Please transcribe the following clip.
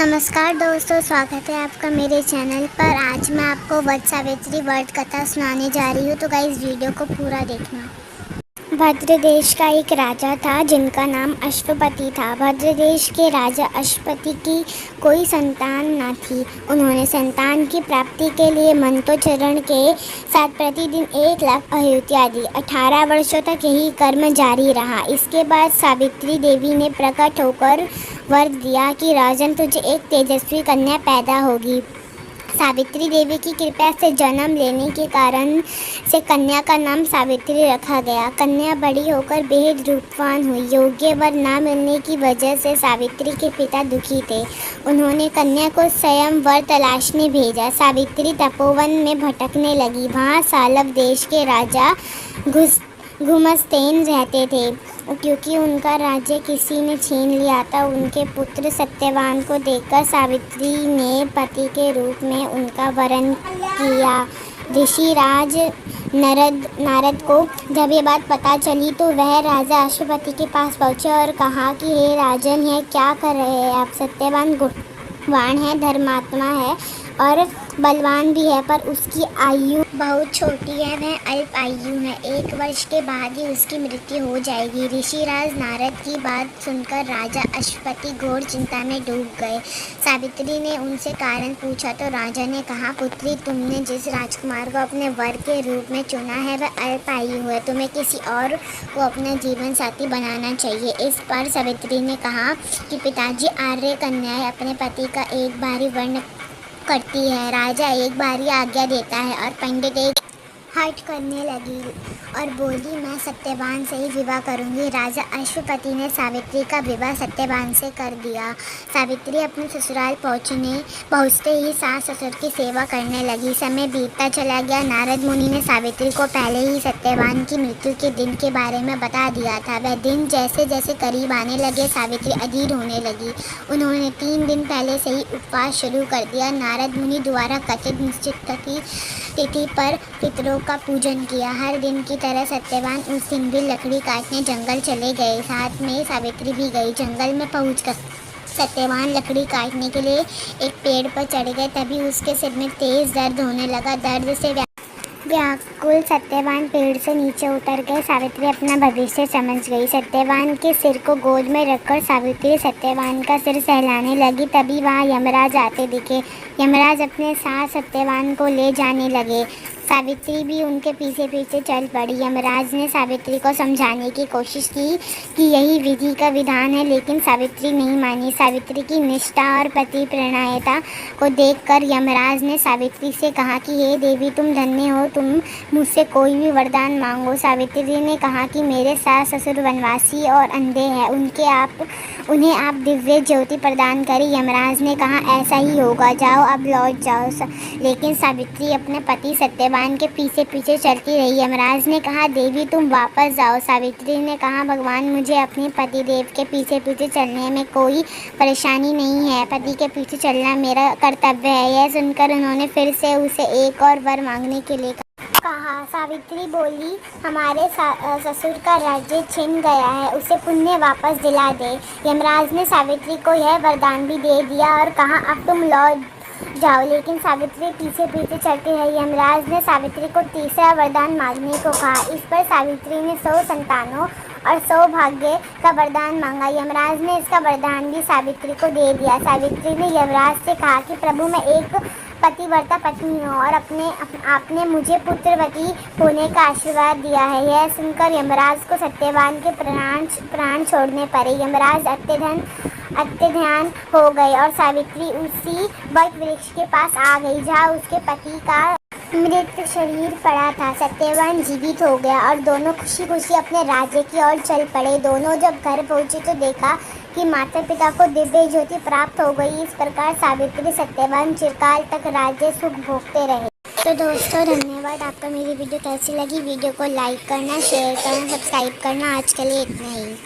नमस्कार दोस्तों, स्वागत है आपका मेरे चैनल पर। आज मैं आपको वट सावित्री व्रत कथा सुनाने जा रही हूँ, तो गाइस वीडियो को पूरा देखना। भद्र देश का एक राजा था जिनका नाम अश्वपति था। भद्र देश के राजा अश्वपति की कोई संतान न थी। उन्होंने संतान की प्राप्ति के लिए मंत्रोच्चारण के साथ प्रतिदिन 1 लाख आहुतियाँ दी। 18 वर्षों तक यही कर्म जारी रहा। इसके बाद सावित्री देवी ने प्रकट होकर वर दिया कि राजन, तुझे एक तेजस्वी कन्या पैदा होगी। सावित्री देवी की कृपा से जन्म लेने के कारण से कन्या का नाम सावित्री रखा गया। कन्या बड़ी होकर बेहद रूपवान हुई। योग्य वर न मिलने की वजह से सावित्री के पिता दुखी थे। उन्होंने कन्या को स्वयं वर तलाशने भेजा। सावित्री तपोवन में भटकने लगी। वहाँ सालव देश के राजा घुमस्तेन रहते थे। क्योंकि उनका राज्य किसी ने छीन लिया था, उनके पुत्र सत्यवान को देखकर सावित्री ने पति के रूप में उनका वरण किया। ऋषिराज नारद को जब ये बात पता चली तो वह राजा अश्वपति के पास पहुंचे और कहा कि हे राजन, यह क्या कर रहे हैं आप? सत्यवान गुणवान है, धर्मात्मा है और बलवान भी है, पर उसकी आयु बहुत छोटी है, वह अल्प आयु है। 1 वर्ष के बाद ही उसकी मृत्यु हो जाएगी। ऋषिराज नारद की बात सुनकर राजा अश्वपति घोर चिंता में डूब गए। सावित्री ने उनसे कारण पूछा तो राजा ने कहा, पुत्री, तुमने जिस राजकुमार को अपने वर के रूप में चुना है वह अल्प आयु है। तुम्हें किसी और को अपना जीवन साथी बनाना चाहिए। इस पर सावित्री ने कहा कि पिताजी, आर्य कन्याएं अपने पति का एक बार वर्ण करती है। राजा एक बारी आज्ञा देता है और पंडित एक हट करने लगी और बोली, मैं सत्यवान से ही विवाह करूंगी। राजा अश्वपति ने सावित्री का विवाह सत्यवान से कर दिया। सावित्री अपने ससुराल पहुँचते ही सास ससुर की सेवा करने लगी। समय बीतता चला गया। नारद मुनि ने सावित्री को पहले ही सत्यवान की मृत्यु के दिन के बारे में बता दिया था। वह दिन जैसे जैसे करीब आने लगे, सावित्री अधीर होने लगी। उन्होंने 3 दिन पहले से ही उपवास शुरू कर दिया। नारद मुनि द्वारा कथित निश्चित तिथि पर पितरों का पूजन किया। हर दिन की तरह सत्यवान उस दिन भी लकड़ी काटने जंगल चले गए। साथ में सावित्री भी गई। जंगल में पहुंचकर सत्यवान लकड़ी काटने के लिए एक पेड़ पर चढ़ गए। तभी उसके सिर में तेज दर्द होने लगा। दर्द से व्याकुल सत्यवान पेड़ से नीचे उतर गए। सावित्री अपना भविष्य समझ गई। सत्यवान के सिर को गोद में रखकर सावित्री सत्यवान का सिर सहलाने लगी। तभी वहाँ यमराज आते दिखे। यमराज अपने साथ सत्यवान को ले जाने लगे। सावित्री भी उनके पीछे पीछे चल पड़ी। यमराज ने सावित्री को समझाने की कोशिश की कि यही विधि का विधान है, लेकिन सावित्री नहीं मानी। सावित्री की निष्ठा और पति प्रणयता को देखकर यमराज ने सावित्री से कहा कि हे देवी, तुम धन्य हो, तुम मुझसे कोई भी वरदान मांगो। सावित्री ने कहा कि मेरे सास ससुर वनवासी और अंधे हैं, उन्हें आप दिव्य ज्योति प्रदान करें। यमराज ने कहा, ऐसा ही होगा, जाओ अब लौट जाओ। लेकिन सावित्री अपने पति सत्यवान के पीछे पीछे चलती रही। यमराज ने कहा, देवी, तुम वापस जाओ। सावित्री ने कहा, भगवान, मुझे अपने पतिदेव के पीछे पीछे चलने में कोई परेशानी नहीं है। पति के पीछे चलना मेरा कर्तव्य है। यह सुनकर उन्होंने फिर से उसे एक और वर मांगने के लिए कहा। सावित्री बोली, हमारे ससुर का राज्य छिन गया है, उसे पुण्य वापस दिला दे। यमराज ने सावित्री को यह वरदान भी दे दिया और कहा, अब तुम लौट जाओ। लेकिन सावित्री पीछे पीछे चलती रही। यमराज ने सावित्री को तीसरा वरदान मांगने को कहा। इस पर सावित्री ने 100 संतानों और सौभाग्य का वरदान मांगा। यमराज ने इसका वरदान भी सावित्री को दे दिया। सावित्री ने यमराज से कहा कि प्रभु, मैं एक पतिव्रता पत्नी हूँ और आपने मुझे पुत्रवती होने का आशीर्वाद दिया है। यह सुनकर यमराज को सत्यवान के प्राण छोड़ने पड़े। यमराज अत्यध्यान हो गए और सावित्री उसी वट वृक्ष के पास आ गई जहाँ उसके पति का मृत शरीर पड़ा था। सत्यवान जीवित हो गया और दोनों खुशी खुशी अपने राज्य की ओर चल पड़े। दोनों जब घर पहुंचे तो देखा कि माता पिता को दिव्य ज्योति प्राप्त हो गई। इस प्रकार सावित्री सत्यवान चिरकाल तक राज्य सुख भोगते रहे। तो दोस्तों, धन्यवाद। आपको मेरी वीडियो कैसी लगी? वीडियो को लाइक करना, शेयर करना, सब्सक्राइब करना। आज के लिए इतना ही।